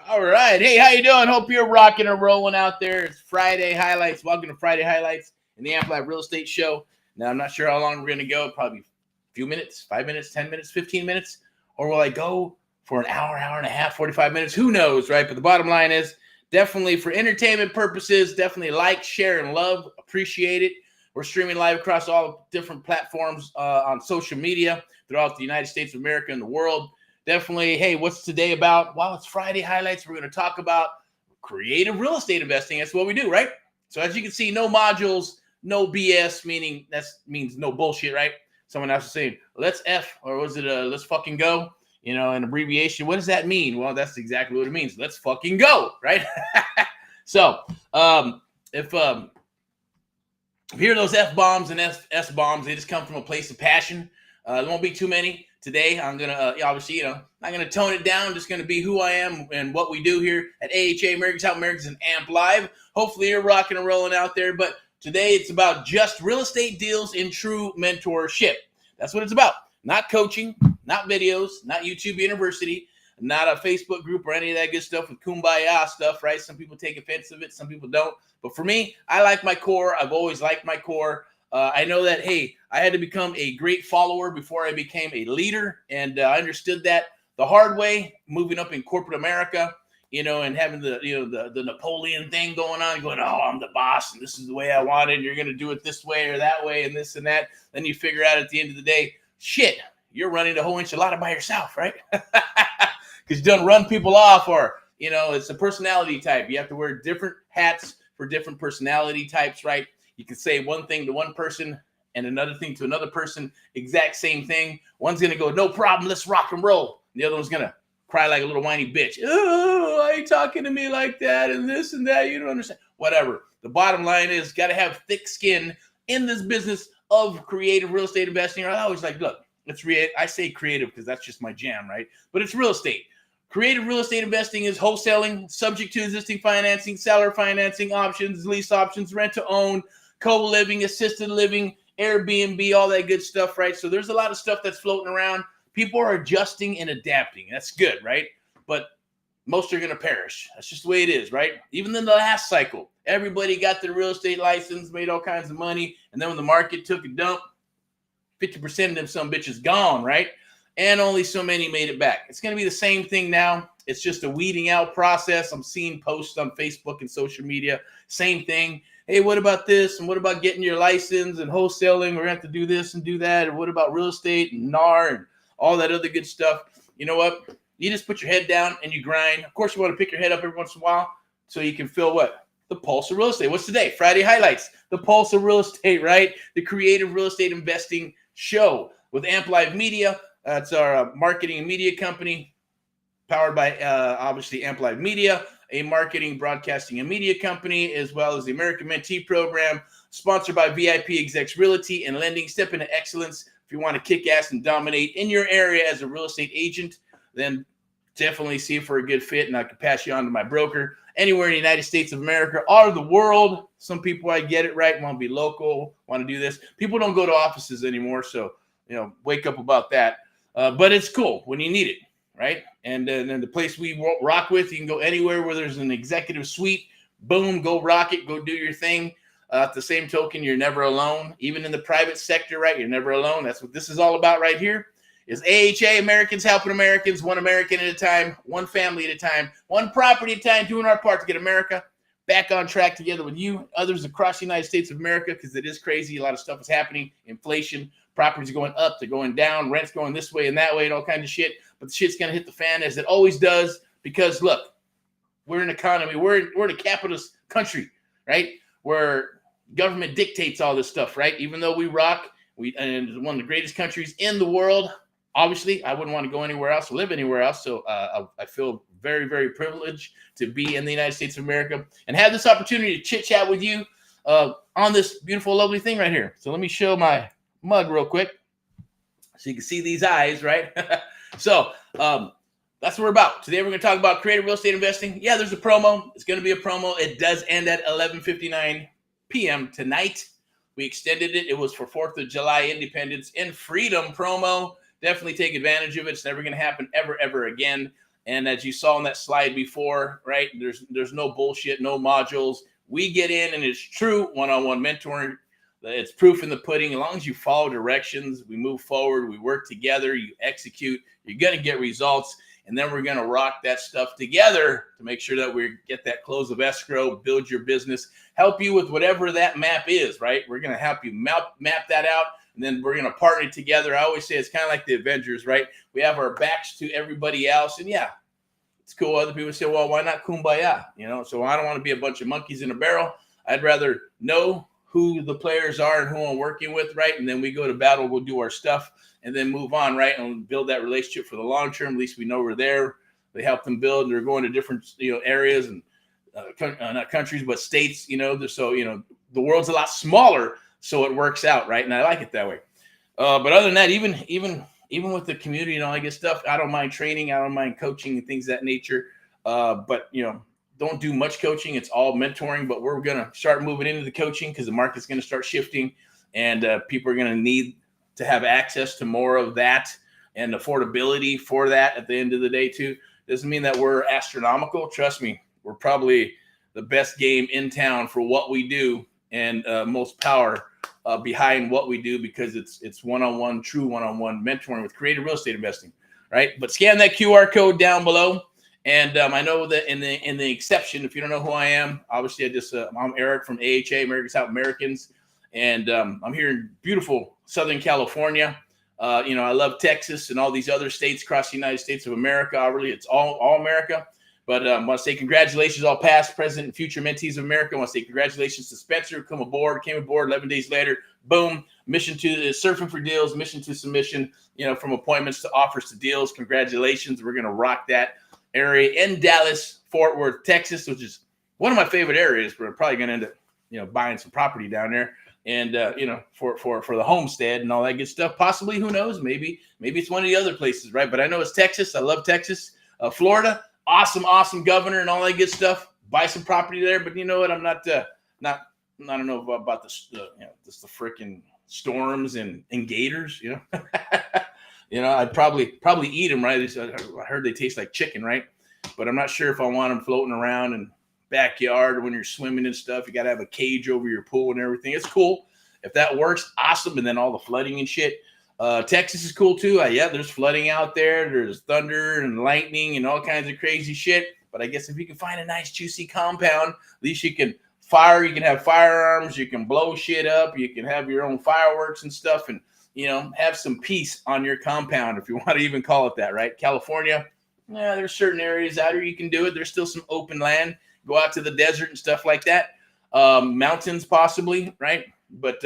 All right. Hey, how you doing? Hope you're rocking and rolling out there. It's Friday Highlights. Welcome to Friday Highlights in the Amplified Real Estate Show. Now, I'm not sure how long we're going to go. Probably a few minutes, 5 minutes, 10 minutes, 15 minutes. Or will I go for an hour and a half, 45 minutes? Who knows, right? But the bottom line is definitely for entertainment purposes, definitely like, share, and love. Appreciate it. We're streaming live across all different platforms on social media throughout the United States of America and the world. Definitely, hey, what's today about? Well, it's Friday Highlights. We're going to talk about creative real estate investing. That's what we do, right? So as you can see, no modules, no BS, meaning that means no bullshit, right? Someone else is saying, let's F, or was it let's fucking go? You know, an abbreviation. What does that mean? Well, that's exactly what it means. Let's fucking go, right? So if you hear those F-bombs and S-bombs, they just come from a place of passion. There won't be too many. Today, I'm going to, obviously, not going to tone it down. Just going to be who I am and what we do here at AHA, Americans Help Americans, and AMP Live. Hopefully, you're rocking and rolling out there. But today, it's about just real estate deals in true mentorship. That's what it's about. Not coaching, not videos, not YouTube University, not a Facebook group or any of that good stuff with kumbaya stuff, right? Some people take offense of it. Some people don't. But for me, I like my core. I've always liked my core. I know that, hey, I had to become a great follower before I became a leader. And I understood that the hard way, moving up in corporate America, and having the Napoleon thing going on, going, oh, I'm the boss and this is the way I want it. You're going to do it this way or that way and this and that. Then you figure out at the end of the day, shit, you're running the whole enchilada by yourself, right? Because you don't run people off or, it's a personality type. You have to wear different hats for different personality types, right? You can say one thing to one person and another thing to another person, exact same thing. One's going to go, no problem, let's rock and roll. And the other one's going to cry like a little whiny bitch. Oh, why are you talking to me like that and this and that? You don't understand. Whatever. The bottom line is got to have thick skin in this business of creative real estate investing. I always like, look, I say creative because that's just my jam, right? But it's real estate. Creative real estate investing is wholesaling, subject to existing financing, seller financing options, lease options, rent to own, co-living, assisted living, Airbnb, all that good stuff, right? So there's a lot of stuff that's floating around. People are adjusting and adapting. That's good, right? But most are going to perish. That's just the way it is, right? Even in the last cycle, everybody got their real estate license, made all kinds of money, and then when the market took a dump, 50% of them some bitches gone, right? And only so many made it back. It's going to be the same thing now. It's just a weeding out process. I'm seeing posts on Facebook and social media. Same thing. Hey, what about this? And what about getting your license and wholesaling? We're going to have to do this and do that. And what about real estate and NAR and all that other good stuff? You know what? You just put your head down and you grind. Of course, you want to pick your head up every once in a while so you can feel what? The pulse of real estate. What's today? Friday Highlights. The pulse of real estate, right? The creative real estate investing show with AMP Live Media. That's our marketing and media company powered by, obviously, AMP Live Media, a marketing, broadcasting, and media company, as well as the American Mentee Program, sponsored by VIP Execs Realty and Lending. Step into excellence. If you want to kick ass and dominate in your area as a real estate agent, then definitely see if we're a good fit, and I can pass you on to my broker anywhere in the United States of America or the world. Some people, I get it right, want to be local, want to do this. People don't go to offices anymore, so wake up about that. But it's cool when you need it, right? And then the place we rock with, you can go anywhere where there's an executive suite. Boom, go rock it, go do your thing. At the same token, you're never alone. Even in the private sector, right? You're never alone. That's what this is all about right here. Is AHA, Americans Helping Americans, one American at a time, one family at a time, one property at a time, doing our part to get America back on track together with you, others across the United States of America, because it is crazy. A lot of stuff is happening. Inflation, properties are going up, they're going down, rent's going this way and that way and all kinds of shit. But the shit's going to hit the fan as it always does because, look, we're an economy. We're in a capitalist country, right, where government dictates all this stuff, right? Even though we rock, and one of the greatest countries in the world. Obviously, I wouldn't want to go anywhere else or live anywhere else. So I feel very, very privileged to be in the United States of America and have this opportunity to chit-chat with you on this beautiful, lovely thing right here. So let me show my mug real quick so you can see these eyes, right? So that's what we're about. Today, we're going to talk about creative real estate investing. Yeah, there's a promo. It's going to be a promo. It does end at 11:59 p.m. tonight. We extended it. It was for 4th of July Independence and Freedom promo. definitely take advantage of it. It's never going to happen ever again. And as you saw on that slide before, right, there's no bullshit, no modules. We get in, and it's true one-on-one mentoring. It's proof in the pudding. As long as you follow directions, we move forward, we work together, you execute, you're going to get results. And then we're going to rock that stuff together to make sure that we get that close of escrow, build your business, help you with whatever that map is, right? We're going to help you map that out, and then we're going to partner together. I always say it's kind of like the Avengers, right? We have our backs to everybody else, and yeah, it's cool. Other people say, well, why not kumbaya? So I don't want to be a bunch of monkeys in a barrel. I'd rather know who the players are and who I'm working with, right? And then we go to battle, we'll do our stuff, and then move on, right? And build that relationship for the long term. At least we know we're there. They help them build, and they're going to different, areas and not countries, but states, so, the world's a lot smaller, so it works out, right? And I like it that way. But other than that, even with the community and all that good stuff, I don't mind training. I don't mind coaching and things of that nature. But, don't do much coaching. It's all mentoring, but we're going to start moving into the coaching because the market's going to start shifting, and people are going to need to have access to more of that and affordability for that at the end of the day too. Doesn't mean that we're astronomical. Trust me, we're probably the best game in town for what we do, and most power behind what we do, because it's one-on-one, true one-on-one mentoring with creative real estate investing, right? But scan that QR code down below. And I know that in the exception, if you don't know who I am, obviously I'm Erick from AHA, American South Americans, and I'm here in beautiful Southern California. I love Texas and all these other states across the United States of America. Really, it's all America. But I want to say congratulations, all past, present, and future mentees of America. I want to say congratulations to Spencer, came aboard 11 days later. Boom, mission to surfing for deals, mission to submission, from appointments to offers to deals. Congratulations. We're going to rock that area in Dallas, Fort Worth, Texas, which is one of my favorite areas. We're probably going to end up, buying some property down there, and for the homestead and all that good stuff. Possibly, who knows? Maybe it's one of the other places, right? But I know it's Texas. I love Texas. Florida, awesome governor and all that good stuff. Buy some property there, but you know what? I'm not I don't know about the freaking storms and gators, I'd probably eat them, right? I heard they taste like chicken, right? But I'm not sure if I want them floating around in backyard when you're swimming and stuff. You got to have a cage over your pool and everything. It's cool. If that works, awesome. And then all the flooding and shit. Texas is cool too. Yeah, there's flooding out there. There's thunder and lightning and all kinds of crazy shit. But I guess if you can find a nice juicy compound, at least you can have firearms, you can blow shit up, you can have your own fireworks and stuff, and have some peace on your compound, if you want to even call it that, right? California, there's certain areas out here you can do it. There's still some open land. Go out to the desert and stuff like that. Mountains possibly, right? But,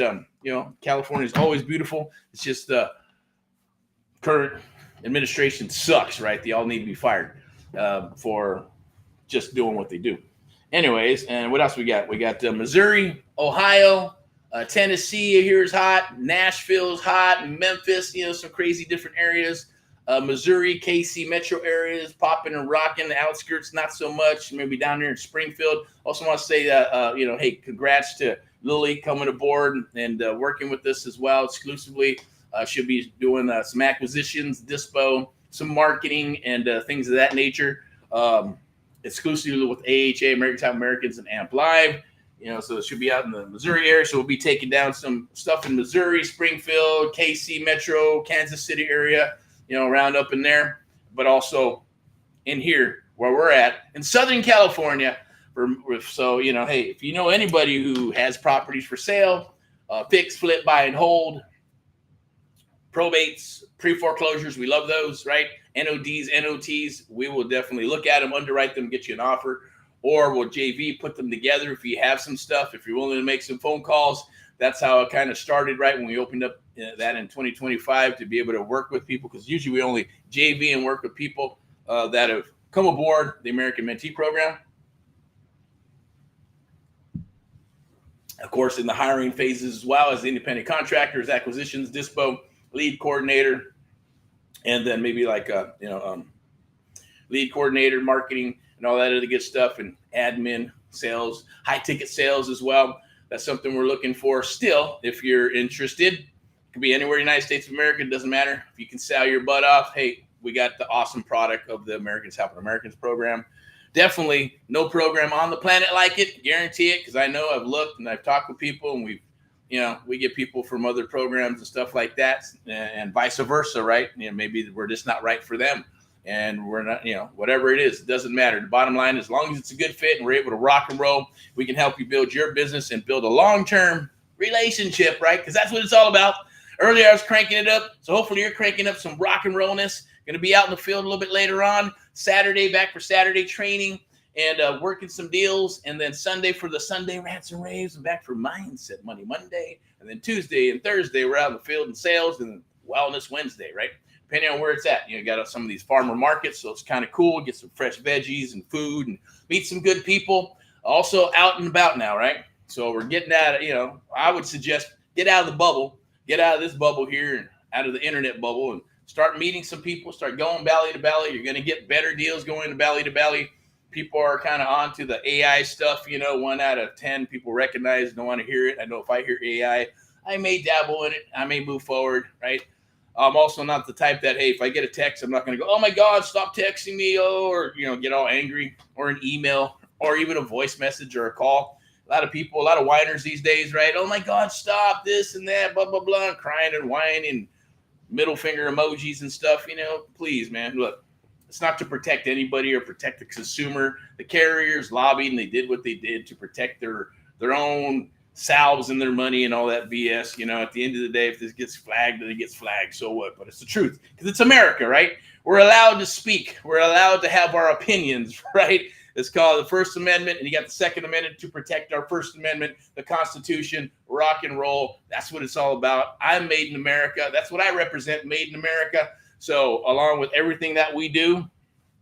California is always beautiful. It's just the current administration sucks, right? They all need to be fired for just doing what they do. Anyways, and what else we got? We got Missouri, Ohio, Tennessee here is hot. Nashville's hot. Memphis, some crazy different areas. Missouri, KC metro areas popping and rocking. The outskirts, not so much. Maybe down there in Springfield. Also want to say that, hey, congrats to Lily coming aboard and working with us as well exclusively. She'll be doing some acquisitions, dispo, some marketing, and things of that nature. Exclusively with AHA, American South Americans, and AMP Live. So it should be out in the Missouri area. So we'll be taking down some stuff in Missouri, Springfield, KC metro, Kansas City area, around up in there, but also in here where we're at in Southern California. So, hey, if you know anybody who has properties for sale, fix, flip, buy, and hold, probates, pre-foreclosures, we love those, right? NODs, NOTs, we will definitely look at them, underwrite them, get you an offer, or we'll JV, put them together if you have some stuff, if you're willing to make some phone calls. That's how it kind of started, right, when we opened up that in 2025 to be able to work with people, because usually we only JV and work with people that have come aboard the American Mentee Program. Of course, in the hiring phases as well as independent contractors, acquisitions, dispo, lead coordinator, and then maybe like lead coordinator, marketing, and all that other good stuff, and admin, sales, high ticket sales as well. That's something we're looking for still. If you're interested, Could be anywhere in the United States of America. It doesn't matter. If you can sell your butt off, hey, we got the awesome product of the Americans Helping Americans program. Definitely no program on the planet like it. Guarantee it, because I know I've looked and I've talked with people, and we get people from other programs and stuff like that, and vice versa, right? Maybe we're just not right for them, and we're not, whatever it is, it doesn't matter. The bottom line, as long as it's a good fit and we're able to rock and roll, we can help you build your business and build a long-term relationship, right? Because that's what it's all about. Earlier, I was cranking it up, so hopefully you're cranking up some rock and rollness. Going to be out in the field a little bit later on. Saturday, back for Saturday training and working some deals. And then Sunday for the Sunday rants and raves, and back for Mindset Monday. And then Tuesday and Thursday, we're out in the field and sales, and Wellness Wednesday, right? Depending on where it's at. You got some of these farmer markets, so it's kind of cool. Get some fresh veggies and food and meet some good people. Also out and about now, right? So we're getting out of, I would suggest get out of the bubble. Get out of this bubble here and out of the internet bubble and start meeting some people. Start going belly to belly. You're going to get better deals going to belly. People are kind of onto the AI stuff. 1 out of 10 people recognize, don't want to hear it. I know if I hear AI, I may dabble in it. I may move forward, right? I'm also not the type that, hey, if I get a text, I'm not going to go, oh my God, stop texting me, or get all angry, or an email, or even a voice message or a call. A lot of people, a lot of whiners these days, right? Oh my God, stop this and that, blah, blah, blah, and crying and whining, middle finger emojis and stuff. Please, man, look, it's not to protect anybody or protect the consumer. The carriers lobbied and they did what they did to protect their own salves and their money and all that BS. At the end of the day, if this gets flagged, then it gets flagged. So what? But it's the truth, because it's America, right? We're allowed to speak. We're allowed to have our opinions, right? It's called the First Amendment, and you got the Second Amendment to protect our First Amendment, the Constitution, rock and roll. That's what it's all about. I'm made in America. That's what I represent, made in America. So along with everything that we do,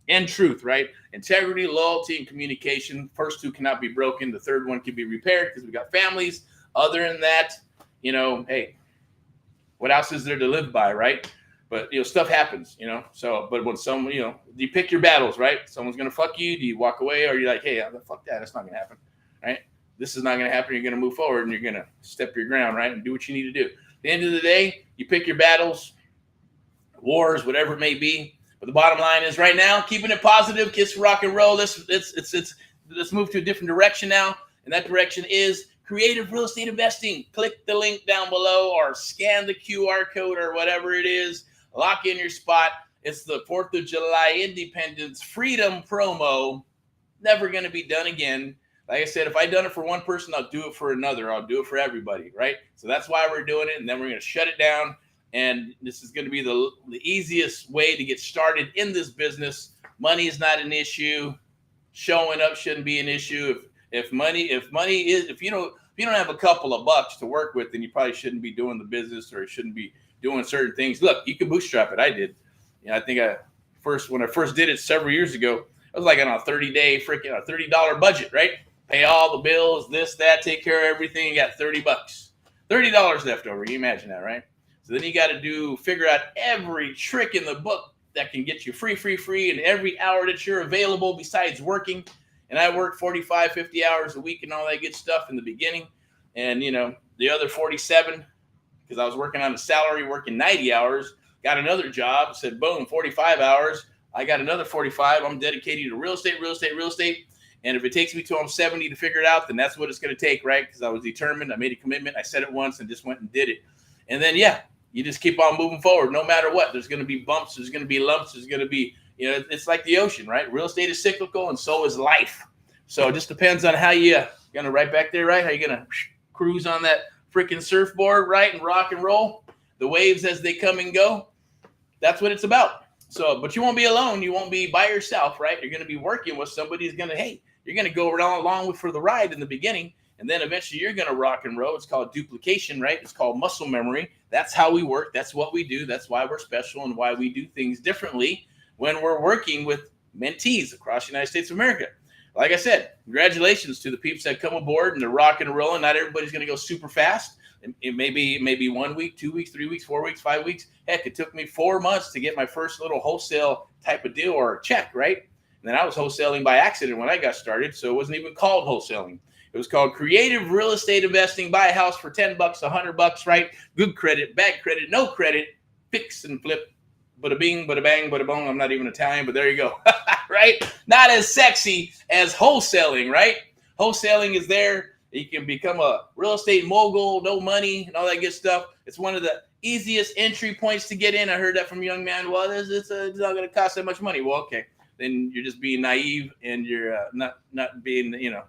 and truth, right? Integrity, loyalty, and communication. First two cannot be broken. The third one can be repaired because we got families. Other than that, hey, what else is there to live by, right? But, stuff happens, So, but when someone, you pick your battles, right? Someone's going to fuck you. Do you walk away, or you're like, hey, fuck that. That's not going to happen, right? This is not going to happen. You're going to move forward and you're going to step your ground, right? And do what you need to do. At the end of the day, you pick your battles, wars, whatever it may be. But the bottom line is right now, keeping it positive, kiss rock and roll. Let's move to a different direction now. And that direction is creative real estate investing. Click the link down below or scan the QR code or whatever it is. Lock in your spot. It's the 4th of July Independence Freedom promo. Never going to be done again. Like I said, if I done it for one person, I'll do it for another. I'll do it for everybody, right? So that's why we're doing it. And then we're going to shut it down. And this is going to be the easiest way to get started in this business. Money is not an issue. Showing up shouldn't be an issue. If you don't have a couple of bucks to work with, then you probably shouldn't be doing the business, or shouldn't be doing certain things. Look, you can bootstrap it. I did. I think when I first did it several years ago, I was like on a 30-day freaking $30 budget, right? Pay all the bills, this, that, take care of everything. You got $30, $30 left over. You imagine that, right? So then you got to figure out every trick in the book that can get you free, and every hour that you're available besides working. And I worked 45, 50 hours a week and all that good stuff in the beginning. And, the other 47, because I was working on a salary, working 90 hours, got another job, said, boom, 45 hours. I got another 45. I'm dedicated to real estate. And if it takes me till I'm 70 to figure it out, then that's what it's going to take, right? Because I was determined. I made a commitment. I said it once and just went and did it. And then, you just keep on moving forward no matter what. There's going to be bumps. There's going to be lumps. There's going to be, it's like the ocean, right? Real estate is cyclical, and so is life. So it just depends on how you're going to right back there, right? How you're going to cruise on that freaking surfboard, right? And rock and roll the waves as they come and go. That's what it's about. So, but you won't be alone. You won't be by yourself, right? You're going to be working with somebody who's going to, you're going to go along with for the ride in the beginning. And then eventually you're going to rock and roll. It's called duplication, right? It's called muscle memory. That's how we work. That's what we do. That's why we're special and why we do things differently when we're working with mentees across the United States of America. Like I said, congratulations to the peeps that come aboard and they're rocking and rolling. Not everybody's going to go super fast. It may be 1 week, 2 weeks, 3 weeks, 4 weeks, 5 weeks. Heck, it took me 4 months to get my first little wholesale type of deal or check, right? And then I was wholesaling by accident when I got started, so it wasn't even called wholesaling. It was called Creative Real Estate Investing. Buy a house for $10, $100, right? Good credit, bad credit, no credit, fix and flip. Bada bing, bada bang, bada boom. I'm not even Italian, but there you go. Right? Not as sexy as wholesaling, right? Wholesaling is there. You can become a real estate mogul, no money, and all that good stuff. It's one of the easiest entry points to get in. I heard that from a young man. Well, it's not going to cost that much money. Well, okay. Then you're just being naive, and you're not being, you're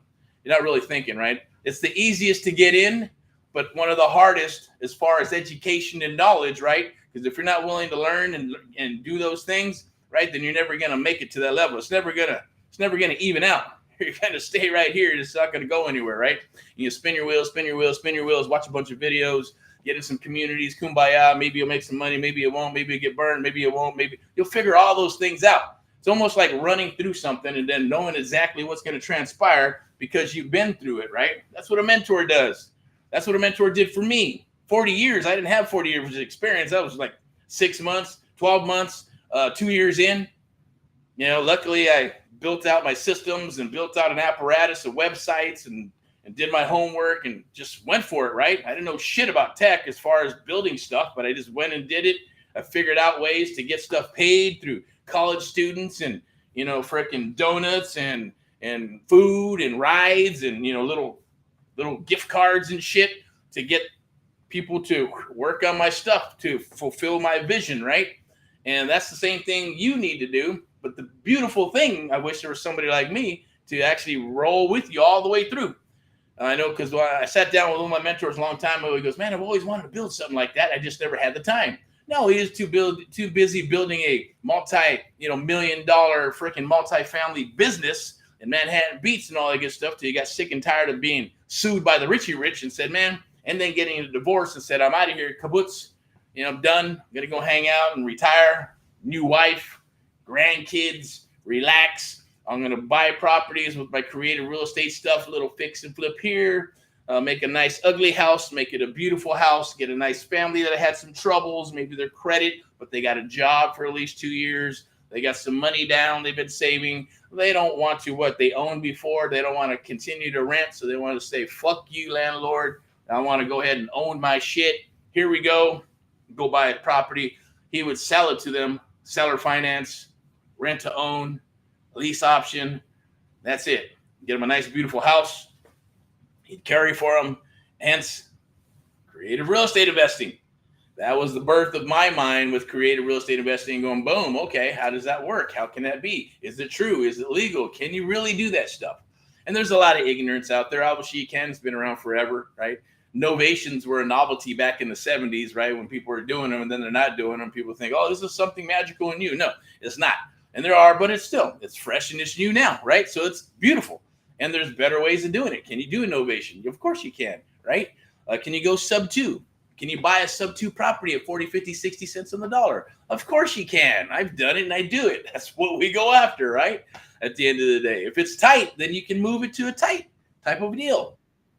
not really thinking, right? It's the easiest to get in, but one of the hardest as far as education and knowledge, right? Because if you're not willing to learn and do those things, right, then you're never going to make it to that level. It's never gonna even out. You're going to stay right here. It's not going to go anywhere, right? You spin your wheels, watch a bunch of videos, get in some communities, kumbaya. Maybe you'll make some money. Maybe it won't. Maybe you'll get burned. Maybe it won't. Maybe you'll figure all those things out. It's almost like running through something and then knowing exactly what's going to transpire because you've been through it, right? That's what a mentor does. That's what a mentor did for me. 40 years. I didn't have 40 years of experience. That was like 6 months, 12 months, 2 years in. Luckily I built out my systems and built out an apparatus of websites and did my homework and just went for it, right? I didn't know shit about tech as far as building stuff, but I just went and did it. I figured out ways to get stuff paid through college students and, freaking donuts and food and rides and, little gift cards and shit to get people to work on my stuff to fulfill my vision, right? And that's the same thing you need to do. But the beautiful thing, I wish there was somebody like me to actually roll with you all the way through. I know because I sat down with one of my mentors a long time ago. He goes, man, I've always wanted to build something like that. I just never had the time. No, he is too busy building a multi-million-dollar freaking multi-family business in Manhattan Beach and all that good stuff till he got sick and tired of being sued by the Richie Rich and said, man, and then getting a divorce and said, I'm out of here, kibbutz. I'm done. I'm going to go hang out and retire. New wife, grandkids, relax. I'm going to buy properties with my creative real estate stuff, a little fix and flip here, make a nice ugly house, make it a beautiful house, get a nice family that had some troubles, maybe their credit, but they got a job for at least 2 years. They got some money down they've been saving. They don't want to what they owned before. They don't want to continue to rent, so they want to say, fuck you, landlord. I want to go ahead and own my shit. Here we go. Go buy a property. He would sell it to them, seller finance, rent to own, lease option. That's it. Get them a nice, beautiful house. He'd carry for them. Hence, creative real estate investing. That was the birth of my mind with creative real estate investing going, boom, okay, how does that work? How can that be? Is it true? Is it legal? Can you really do that stuff? And there's a lot of ignorance out there. Obviously, you can. It's been around forever, right? Novations were a novelty back in the 70s, right? When people were doing them and then they're not doing them. People think, oh, this is something magical and new. No, it's not. And there are, but it's fresh and it's new now, right? So it's beautiful. And there's better ways of doing it. Can you do a novation? Of course you can, right? Can you go sub 2? Can you buy a sub 2 property at 40, 50, 60 cents on the dollar? Of course you can. I've done it and I do it. That's what we go after, right? At the end of the day. If it's tight, then you can move it to a tight type of deal.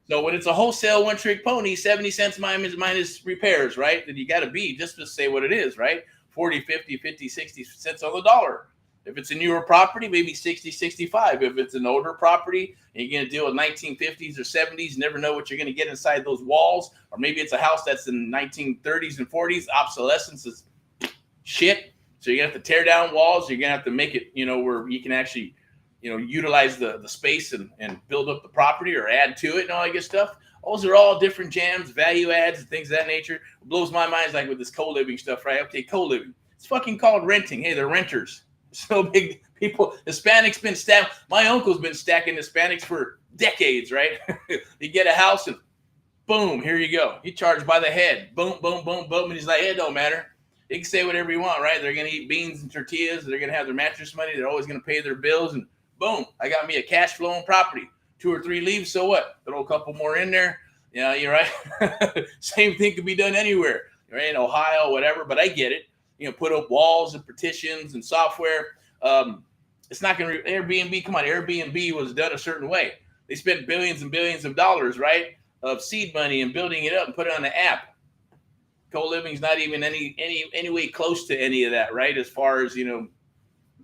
So when it's a wholesale one-trick pony, 70 cents minus repairs, right? Then you got to be, just to say what it is, right? 40, 50, 50, 60 cents on the dollar. If it's a newer property, maybe 60, 65. If it's an older property and you're going to deal with 1950s or 70s, never know what you're going to get inside those walls. Or maybe it's a house that's in 1930s and 40s. Obsolescence is shit. So you're going to have to tear down walls. You're going to have to make it, where you can actually, utilize the space and build up the property or add to it and all that good stuff. Those are all different jams, value adds, and things of that nature. What blows my mind is like with this co-living stuff, right? Okay, co-living. It's fucking called renting. Hey, they're renters. So big people, Hispanics been stacked. My uncle's been stacking Hispanics for decades, right? You get a house and boom, here you go. You charge by the head. Boom, boom, boom, boom. And he's like, it don't matter. You can say whatever you want, right? They're going to eat beans and tortillas. They're going to have their mattress money. They're always going to pay their bills. And boom, I got me a cash flowing property. 2 or 3 leaves, so what? Throw a couple more in there. Yeah, you're right. Same thing could be done anywhere. Right? In Ohio, whatever, but I get it. Put up walls and partitions and software. It's not going to Airbnb. Come on, Airbnb was done a certain way. They spent billions and billions of dollars, right, of seed money and building it up and put it on the app. Co-living is not even any way close to any of that, right? As far as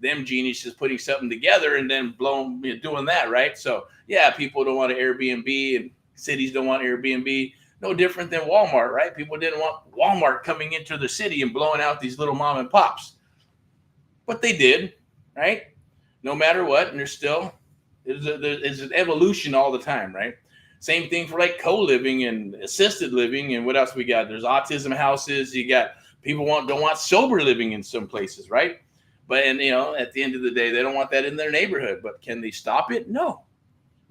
them geniuses putting something together and then doing that, right? So yeah, people don't want an Airbnb and cities don't want Airbnb. No different than Walmart, right? People didn't want Walmart coming into the city and blowing out these little mom and pops. But they did, right? No matter what, and there's an evolution all the time, right? Same thing for like co-living and assisted living, and what else we got? There's autism houses. You got people don't want sober living in some places, right? But at the end of the day, they don't want that in their neighborhood. But can they stop it? No,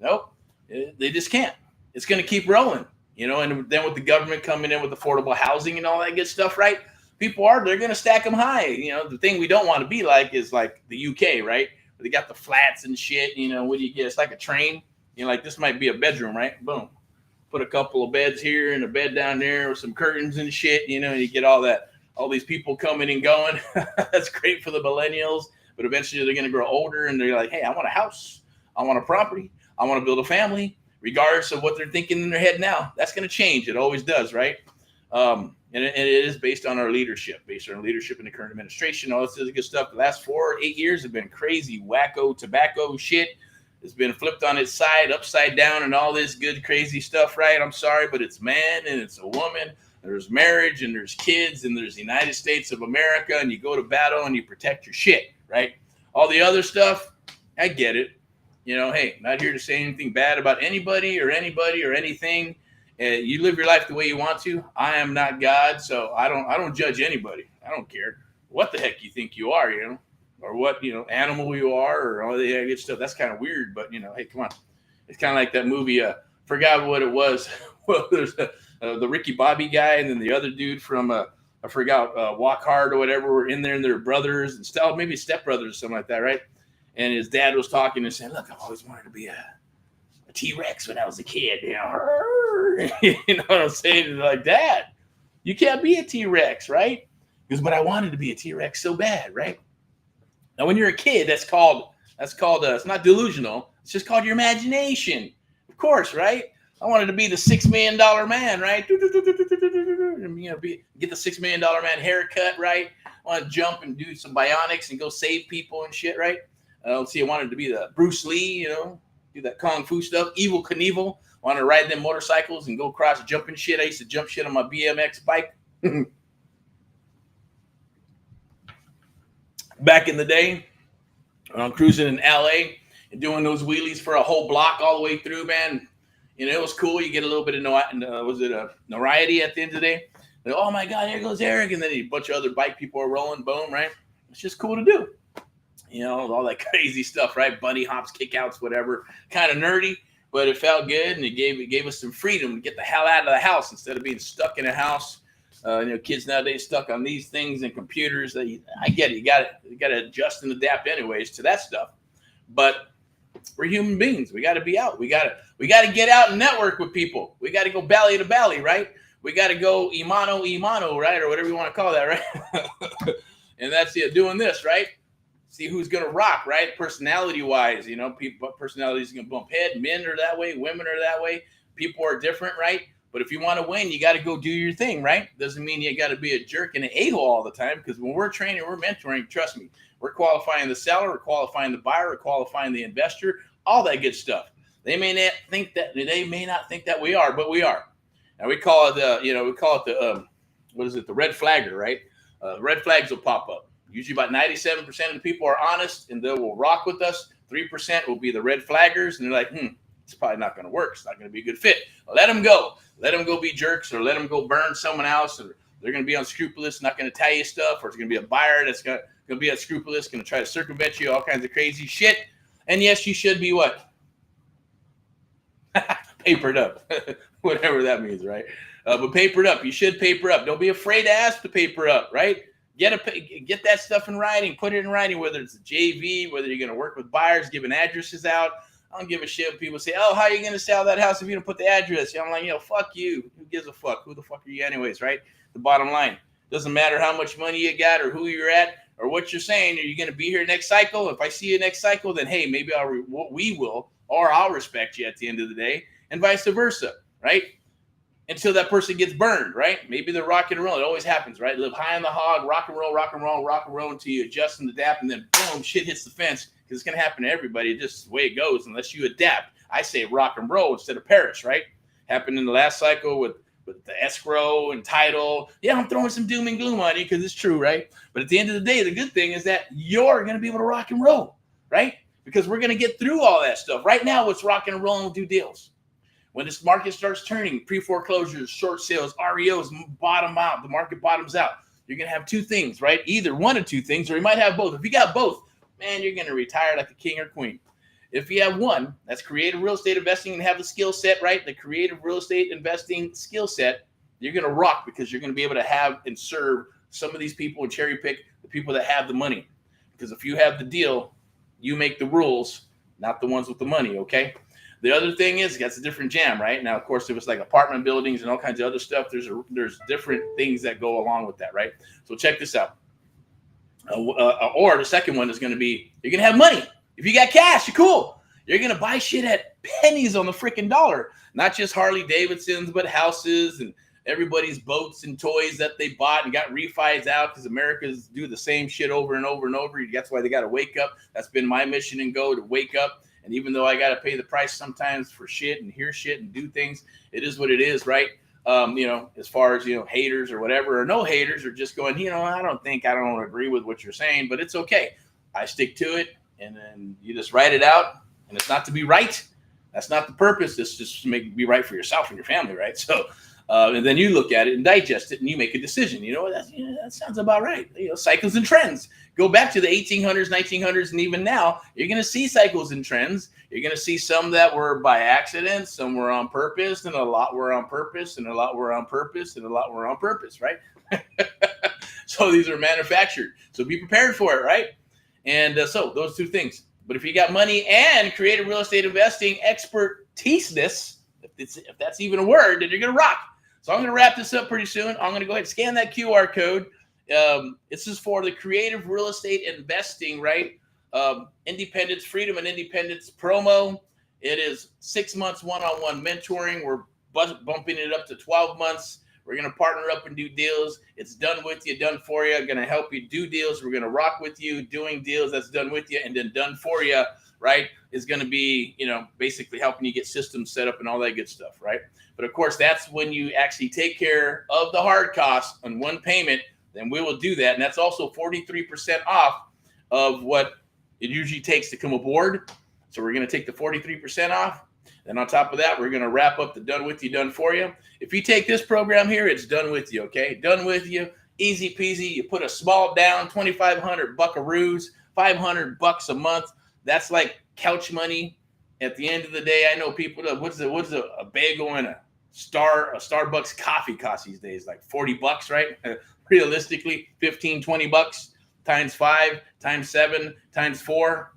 nope. They just can't. It's going to keep rolling, And then with the government coming in with affordable housing and all that good stuff, right? They're going to stack them high. The thing we don't want to be like is like the UK, right? Where they got the flats and shit. What do you get? It's like a train. Like this might be a bedroom, right? Boom. Put a couple of beds here and a bed down there with some curtains and shit, and you get all these people coming and going. That's great for the millennials, but eventually they're going to grow older and they're like, hey, I want a house. I want a property. I want to build a family, regardless of what they're thinking in their head now. That's going to change. It always does, right? And it is based on our leadership, in the current administration, all this other good stuff. The last 4 or 8 years have been crazy, wacko, tobacco shit. It's been flipped on its side, upside down, and all this good, crazy stuff, right? I'm sorry, but it's man and it's a woman. There's marriage and there's kids and there's the United States of America, and you go to battle and you protect your shit, right? All the other stuff, I get it. Hey, not here to say anything bad about anybody or anything. You live your life the way you want to. I am not God, so I don't judge anybody. I don't care what the heck you think you are, or what animal you are, or all the good stuff. That's kind of weird, but hey, come on. It's kind of like that movie. Forgot what it was. Well, there's the Ricky Bobby guy, and then the other dude from I forgot Walk Hard or whatever were in there, and they're brothers and stuff, maybe stepbrothers or something like that, right? And his dad was talking and saying, "Look, I've always wanted to be a T-Rex when I was a kid." You know what I'm saying? Like, Dad, you can't be a T-Rex, right? Because, but I wanted to be a T-Rex so bad, right? Now, when you're a kid, that's called it's not delusional. It's just called your imagination, of course, right? I wanted to be the $6 million man, right? Get the $6 million man haircut, right? I want to jump and do some bionics and go save people and shit, right? Let's see, I wanted to be the Bruce Lee, do that Kung Fu stuff. Evel Knievel. I wanted to ride them motorcycles and go across jumping shit. I used to jump shit on my BMX bike. Back in the day, I'm cruising in LA and doing those wheelies for a whole block all the way through, man. It was cool. You get a little bit of notoriety at the end of the day. Like, oh my God, here goes Eric. And then a bunch of other bike people are rolling, boom, right? It's just cool to do. All that crazy stuff, right? Bunny hops, kickouts, whatever. Kind of nerdy, but it felt good, and it gave us some freedom to get the hell out of the house instead of being stuck in a house. Kids nowadays stuck on these things and computers. I get it. You got to adjust and adapt anyways to that stuff. But we're human beings. We got to be out. We got to get out and network with people. We got to go belly to belly, right? We got to go imano, right, or whatever you want to call that, right? And that's doing this, right? See who's going to rock, right? Personality-wise, people, personalities going to bump head. Men are that way. Women are that way. People are different, right? But if you want to win, you got to go do your thing, right? Doesn't mean you got to be a jerk and an a-hole all the time, because when we're training, we're mentoring, trust me, we're qualifying the seller, we're qualifying the buyer, we're qualifying the investor, all that good stuff. They may not think that we are, but we are. And we call it the red flagger, right? Red flags will pop up. Usually about 97% of the people are honest and they will rock with us. 3% will be the red flaggers, and they're like, it's probably not going to work. It's not going to be a good fit. Let them go. Let them go be jerks, or let them go burn someone else, or they're going to be unscrupulous, not going to tell you stuff, or it's going to be a buyer that's going to be unscrupulous, going to try to circumvent you, all kinds of crazy shit. And yes, you should be what? Papered up. Whatever that means, right? But papered up. You should paper up. Don't be afraid to ask to paper up, right? Get that stuff in writing. Put it in writing, whether it's a JV, whether you're going to work with buyers, giving addresses out. I don't give a shit when people say, oh, how are you going to sell that house if you don't put the address? I'm like, fuck you. Who gives a fuck? Who the fuck are you anyways, right? The bottom line. Doesn't matter how much money you got or who you're at or what you're saying. Are you going to be here next cycle? If I see you next cycle, then, hey, maybe we will, or I'll respect you at the end of the day, and vice versa, right? until that person gets burned, right? Maybe they're rock and roll. It always happens, right? Live high on the hog, rock and roll, rock and roll, rock and roll until you adjust and adapt, and then boom, shit hits the fence, because it's going to happen to everybody. It's just the way it goes unless you adapt. I say rock and roll instead of perish, right? Happened in the last cycle with the escrow and title. Yeah, I'm throwing some doom and gloom on you because it's true, right? But at the end of the day, the good thing is that you're going to be able to rock and roll, right? Because we're going to get through all that stuff. Right now, it's rock and roll and do deals. When this market starts turning, pre-foreclosures, short sales, REOs bottom out, the market bottoms out, you're going to have two things, right? Either one of two things, or you might have both. If you got both, man, you're going to retire like a king or queen. If you have one, that's creative real estate investing and have the skill set, right? The creative real estate investing skill set, you're going to rock because you're going to be able to have and serve some of these people and cherry pick the people that have the money. Because if you have the deal, you make the rules, not the ones with the money, okay? The other thing is, that's a different jam, right? Now, of course, if it's like apartment buildings and all kinds of other stuff, there's different things that go along with that, right? So check this out. Or the second one is going to be, you're going to have money. If you got cash, you're cool. You're going to buy shit at pennies on the freaking dollar. Not just Harley Davidsons, but houses and everybody's boats and toys that they bought and got refis out, because Americans do the same shit over and over and over. That's why they got to wake up. That's been my mission and go, to wake up. And even though I got to pay the price sometimes for shit and hear shit and do things, it is what it is, right? As far as, haters or whatever, or no haters, or just going, I don't agree with what you're saying, but it's okay. I stick to it. And then you just write it out, and it's not to be right. That's not the purpose. It's just to be right for yourself and your family, right? So, and then you look at it and digest it, and you make a decision. That sounds about right. Cycles and trends. Go back to the 1800s, 1900s, and even now, you're going to see cycles and trends. You're going to see some that were by accident, some were on purpose, and a lot were on purpose, and a lot were on purpose, and a lot were on purpose, right? So these are manufactured. So be prepared for it, right? And so those two things. But if you got money and creative real estate investing expertise, if that's even a word, then you're going to rock. So I'm going to wrap this up pretty soon. I'm going to go ahead and scan that QR code. This is for the creative real estate investing, right? Independence, freedom and independence promo. It is 6 months one-on-one mentoring. We're bumping it up to 12 months. We're going to partner up and do deals. It's done with you, done for you. Going to help you do deals. We're going to rock with you doing deals. That's done with you and then done for you, right? Is going to be, basically helping you get systems set up and all that good stuff, right? But of course, that's when you actually take care of the hard costs on one payment, then we will do that. And that's also 43% off of what it usually takes to come aboard. So we're going to take the 43% off. Then on top of that, we're going to wrap up the done with you, done for you. If you take this program here, it's done with you, okay? Done with you, easy peasy. You put a small down, 2,500 buckaroos, $500 a month. That's like couch money. At the end of the day, I know people, what's a bagel and a Starbucks coffee cost these days? Like $40, right? Realistically, 15, $20 times 5, times 7, times 4.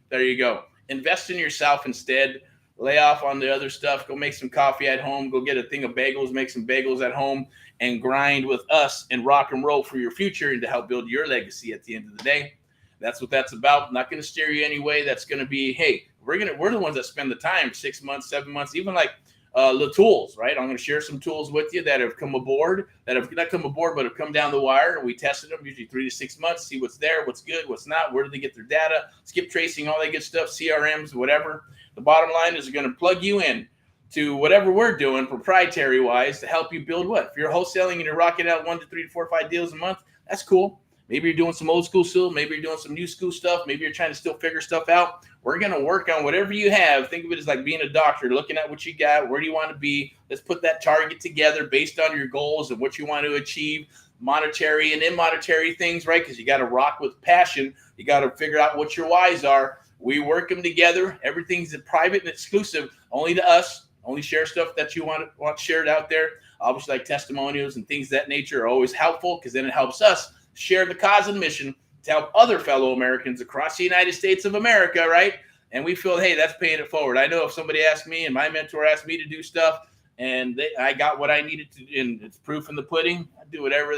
There you go. Invest in yourself instead. Lay off on the other stuff. Go make some coffee at home. Go get a thing of bagels. Make some bagels at home and grind with us and rock and roll for your future and to help build your legacy at the end of the day. That's what that's about. I'm not going to steer you anyway. That's going to be, hey, we're the ones that spend the time, 6 months, 7 months, even like the tools, right? I'm going to share some tools with you that have come aboard, that have not come aboard, but have come down the wire. And we tested them usually 3 to 6 months, see what's there, what's good, what's not, where do they get their data, skip tracing, all that good stuff, CRMs, whatever. The bottom line is going to plug you in to whatever we're doing proprietary wise to help you build what? If you're wholesaling and you're rocking out 1 to 3 to 4 or 5 deals a month, that's cool. Maybe you're doing some old school still. Maybe you're doing some new school stuff. Maybe you're trying to still figure stuff out. We're going to work on whatever you have. Think of it as like being a doctor, looking at what you got. Where do you want to be? Let's put that target together based on your goals and what you want to achieve, monetary and immonetary things, right? Because you got to rock with passion. You got to figure out what your whys are. We work them together. Everything's private and exclusive, only to us. Only share stuff that you want shared out there. Obviously, like testimonials and things of that nature are always helpful because then it helps us share the cause and mission to help other fellow Americans across the United States of America, right? And we feel, hey, that's paying it forward. I know if somebody asked me and my mentor asked me to do stuff and I got what I needed to, and it's proof in the pudding, I do whatever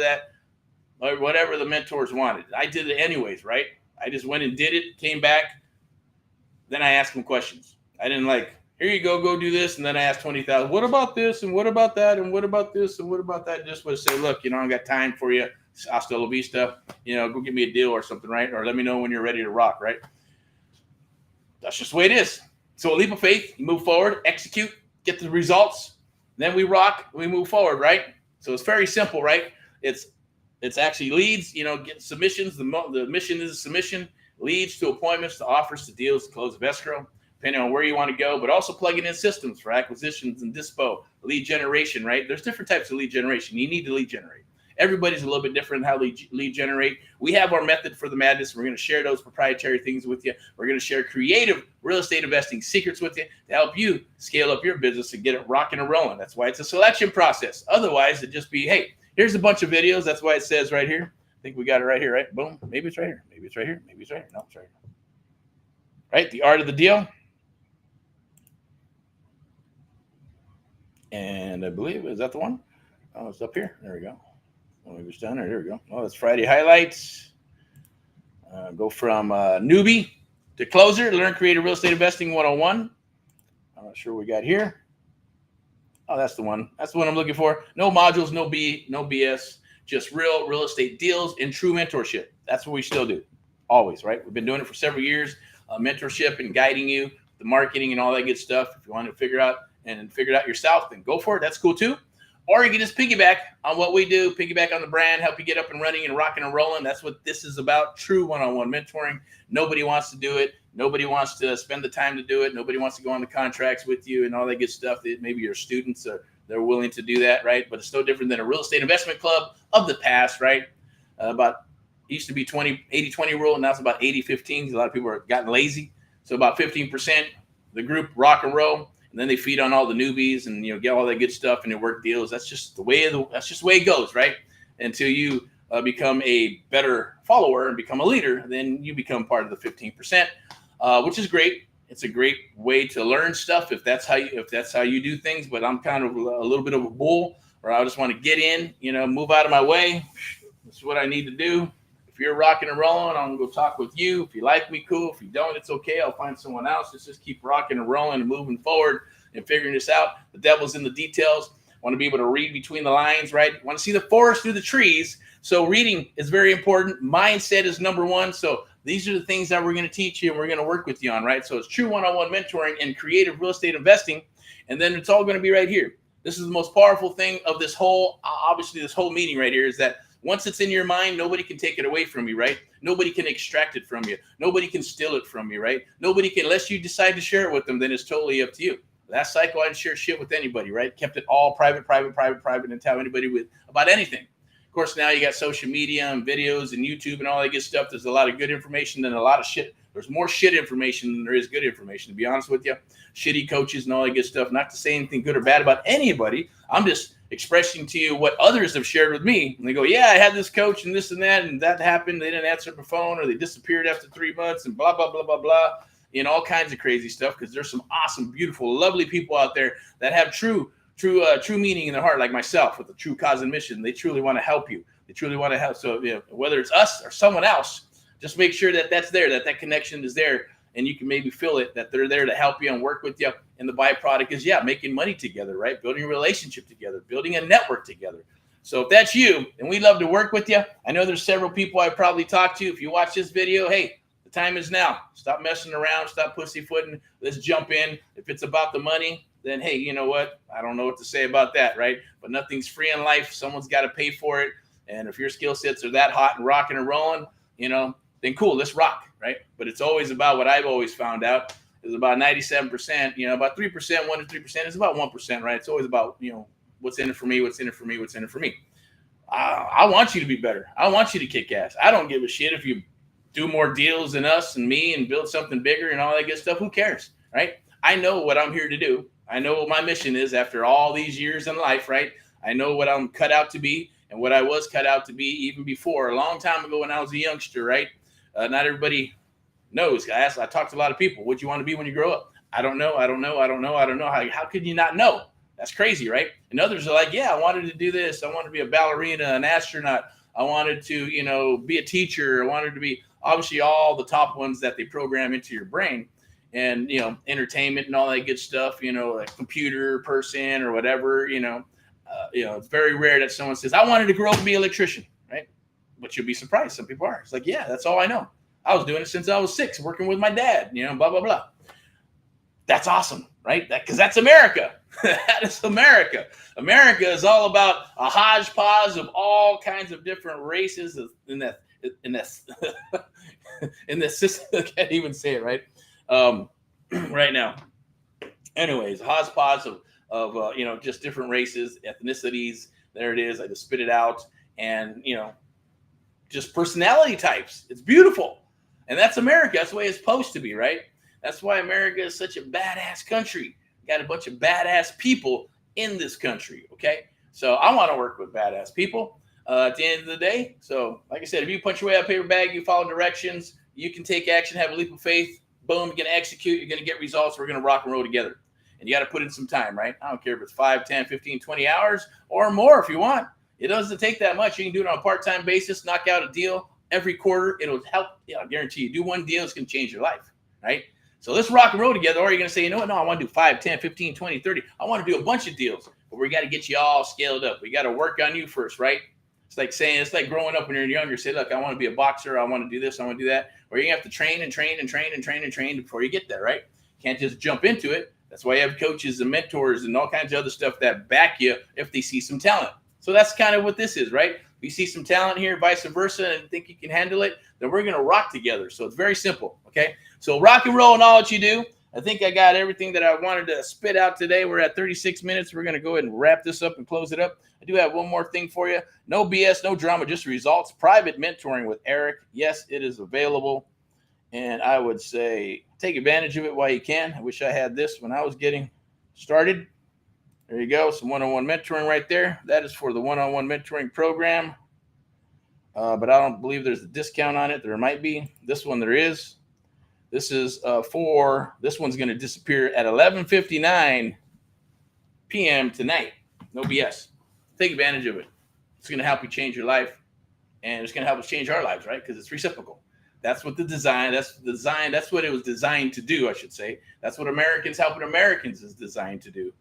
the mentors wanted. I did it anyways, right? I just went and did it, came back. Then I asked them questions. I didn't Here you go do this. And then I ask 20,000, what about this? And what about that? And what about this? And what about that? Just would say, look, I don't got time for you. Hasta la vista, go give me a deal or something, right? Or let me know when you're ready to rock, right? That's just the way it is. So a leap of faith, you move forward, execute, get the results. Then we rock, we move forward, right? So it's very simple, right? It's actually leads, get submissions. The mission is a submission, leads to appointments, to offers, to deals, to close of escrow, depending on where you want to go, but also plugging in systems for acquisitions and dispo, lead generation, right? There's different types of lead generation. You need to lead generate. Everybody's a little bit different in how they lead generate. We have our method for the madness. We're going to share those proprietary things with you. We're going to share creative real estate investing secrets with you to help you scale up your business and get it rocking and rolling. That's why it's a selection process. Otherwise, it'd just be, hey, here's a bunch of videos. That's why it says right here. I think we got it right here, right? Boom. Maybe it's right here. Maybe it's right here. Maybe it's right here. No, it's right here. Right? The art of the deal. And I believe, is that the one? Oh, it's up here. There we go. Maybe it's down there. There we go. Oh, that's Friday highlights. Go from newbie to closer. Learn creative real estate investing 101. I'm not sure what we got here. Oh, that's the one. That's the one I'm looking for. No modules, no BS. Just real estate deals and true mentorship. That's what we still do. Always, right? We've been doing it for several years. Mentorship and guiding you, the marketing and all that good stuff. If you want to figure it out yourself, then go for it. That's cool too. Or you can just piggyback on what we do, piggyback on the brand, help you get up and running and rocking and rolling. That's what this is about, true one-on-one mentoring. Nobody wants to do it. Nobody wants to spend the time to do it. Nobody wants to go on the contracts with you and all that good stuff. Maybe your students they're willing to do that, right? But it's no different than a real estate investment club of the past, right? It used to be 80-20 rule, and now it's about 80-15. A lot of people are gotten lazy. So about 15%, the group rock and roll. And then they feed on all the newbies and get all that good stuff and they work deals. That's just the way it goes, right? Until you become a better follower and become a leader, then you become part of the 15%, which is great. It's a great way to learn stuff if that's how you do things. But I'm kind of a little bit of a bull, or I just want to get in, move out of my way. That's what I need to do. If you're rocking and rolling, I'm going to go talk with you. If you like me, cool. If you don't, it's okay. I'll find someone else. Let's just keep rocking and rolling and moving forward and figuring this out. The devil's in the details. Want to be able to read between the lines, right? Want to see the forest through the trees. So reading is very important. Mindset is number one. So these are the things that we're going to teach you and we're going to work with you on, right? So it's true one-on-one mentoring and creative real estate investing. And then it's all going to be right here. This is the most powerful thing of this whole meeting right here is that once it's in your mind, nobody can take it away from you, right? Nobody can extract it from you. Nobody can steal it from you, right? Nobody can, unless you decide to share it with them, then it's totally up to you. Last cycle, I didn't share shit with anybody, right? Kept it all private, and tell anybody about anything. Of course, now you got social media and videos and YouTube and all that good stuff. There's a lot of good information and a lot of shit. There's more shit information than there is good information, to be honest with you. Shitty coaches and all that good stuff. Not to say anything good or bad about anybody. I'm just expressing to you what others have shared with me. And they go, yeah, I had this coach and this and that happened. They didn't answer the phone or they disappeared after 3 months and blah, blah, blah, blah, blah. All kinds of crazy stuff because there's some awesome, beautiful, lovely people out there that have true meaning in their heart, like myself, with a true cause and mission. They truly want to help you. They truly want to help. So whether it's us or someone else, just make sure that's there, that connection is there, and you can maybe feel it, that they're there to help you and work with you. And the byproduct is, making money together, right? Building a relationship together, building a network together. So if that's you, and we'd love to work with you. I know there's several people I probably talked to. If you watch this video, hey, the time is now. Stop messing around. Stop pussyfooting. Let's jump in. If it's about the money, then, hey, you know what? I don't know what to say about that, right? But nothing's free in life. Someone's got to pay for it. And if your skill sets are that hot and rocking and rolling, then cool, let's rock, right? But it's always about what I've always found out is about 97%, about 3%, 1% to 3% is about 1%, right? It's always about, what's in it for me, what's in it for me, what's in it for me. I want you to be better. I want you to kick ass. I don't give a shit if you do more deals than us and me and build something bigger and all that good stuff. Who cares, right? I know what I'm here to do. I know what my mission is after all these years in life, right? I know what I'm cut out to be and what I was cut out to be even before, a long time ago when I was a youngster, right? Not everybody knows. I talked to a lot of people. What do you want to be when you grow up? I don't know. How could you not know? That's crazy, right? And others are like, yeah, I wanted to do this. I wanted to be a ballerina, an astronaut. I wanted to, be a teacher. I wanted to be obviously all the top ones that they program into your brain. and, entertainment and all that good stuff, like computer person or whatever, it's very rare that someone says, I wanted to grow up and be an electrician, right? But you'll be surprised. Some people are. It's like, yeah, that's all I know. I was doing it since I was 6, working with my dad, blah, blah, blah. That's awesome, right? Because that's America. That is America. America is all about a hodgepodge of all kinds of different races in this system. I can't even say it right right now. Anyways, hodgepodge of just different races, ethnicities. There it is. I just spit it out, and just personality types. It's beautiful, and that's America. That's the way it's supposed to be, right? That's why America is such a badass country. Got a bunch of badass people in this country, okay? So I want to work with badass people at the end of the day. So like I said, if you punch your way out of paper bag, you follow directions, you can take action, have a leap of faith, boom, you're going to execute, you're going to get results, we're going to rock and roll together. And you got to put in some time, right? I don't care if it's 5, 10, 15, 20 hours or more if you want. It doesn't take that much. You can do it on a part-time basis, knock out a deal every quarter. It'll help. I guarantee you, do one deal, it's going to change your life, right? So let's rock and roll together. Or you're going to say, you know what? No, I want to do 5, 10, 15, 20, 30. I want to do a bunch of deals. But we got to get you all scaled up. We got to work on you first, right? It's like growing up when you're younger. Say, look, I want to be a boxer. I want to do this. I want to do that. Or you have to train and train and train and train and train before you get there, right? Can't just jump into it. That's why you have coaches and mentors and all kinds of other stuff that back you if they see some talent. So that's kind of what this is, right? If you see some talent here, vice versa, and think you can handle it, then we're going to rock together. So it's very simple, okay? So rock and roll in all that you do. I think I got everything that I wanted to spit out today. We're at 36 minutes. We're going to go ahead and wrap this up and close it up. I do have one more thing for you. No BS, no drama, just results. Private mentoring with Erick. Yes, it is available. And I would say take advantage of it while you can. I wish I had this when I was getting started. There you go. Some one-on-one mentoring right there. That is for the one-on-one mentoring program. But I don't believe there's a discount on it. There might be. This one there is. This is this one's going to disappear at 11:59 p.m. tonight. No BS. Take advantage of it. It's going to help you change your life, and it's going to help us change our lives, right? Because it's reciprocal. That's what that's what it was designed to do, I should say. That's what Americans helping Americans is designed to do.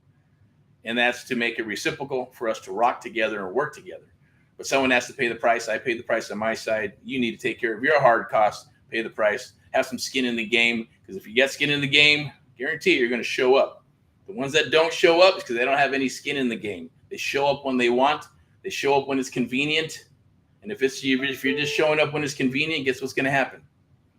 And that's to make it reciprocal for us to rock together and work together. But someone has to pay the price. I paid the price on my side. You need to take care of your hard costs, pay the price, have some skin in the game. Because if you get skin in the game, guarantee you're going to show up. The ones that don't show up is because they don't have any skin in the game. They show up when they want. They show up when it's convenient. And if you're just showing up when it's convenient, guess what's going to happen?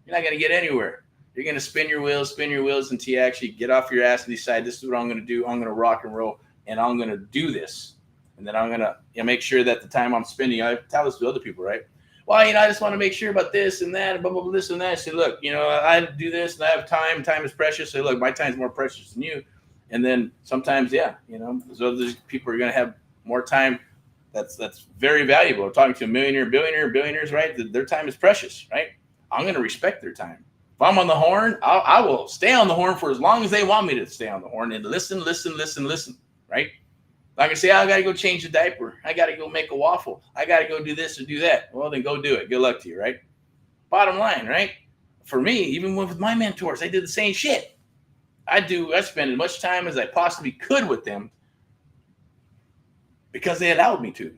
You're not going to get anywhere. You're going to spin your wheels until you actually get off your ass and decide this is what I'm going to do. I'm going to rock and roll, and I'm going to do this. And then I'm going to make sure that the time I'm spending, I tell this to other people, right? Well, I just want to make sure about this and that, and blah, blah, blah, this and that. I say, look, I do this and I have time. Time is precious. So look, my time's more precious than you. And then sometimes, so other people are going to have more time. That's very valuable. I'm talking to a billionaires, right? Their time is precious, right? I'm going to respect their time. If I'm on the horn, I will stay on the horn for as long as they want me to stay on the horn and listen, right? Like I say, I got to go change the diaper. I got to go make a waffle. I got to go do this or do that. Well, then go do it. Good luck to you, right? Bottom line, right? For me, even with my mentors, I did the same shit. I spend as much time as I possibly could with them because they allowed me to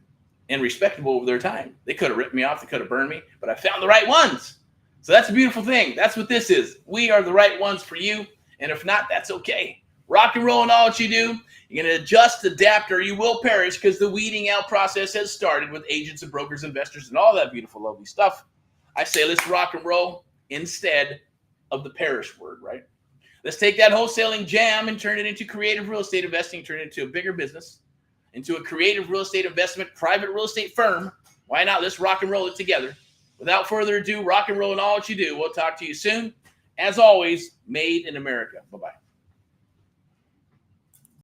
and respectable of their time. They could have ripped me off. They could have burned me, but I found the right ones. So that's a beautiful thing. That's what this is. We are the right ones for you. And if not, that's okay. Rock and roll in all that you do. You're going to adjust, adapt, or you will perish because the weeding out process has started with agents and brokers, investors, and all that beautiful, lovely stuff. I say let's rock and roll instead of the perish word, right? Let's take that wholesaling jam and turn it into creative real estate investing, turn it into a bigger business, into a creative real estate investment, private real estate firm. Why not? Let's rock and roll it together. Without further ado, rock and roll in all that you do. We'll talk to you soon. As always, made in America. Bye-bye.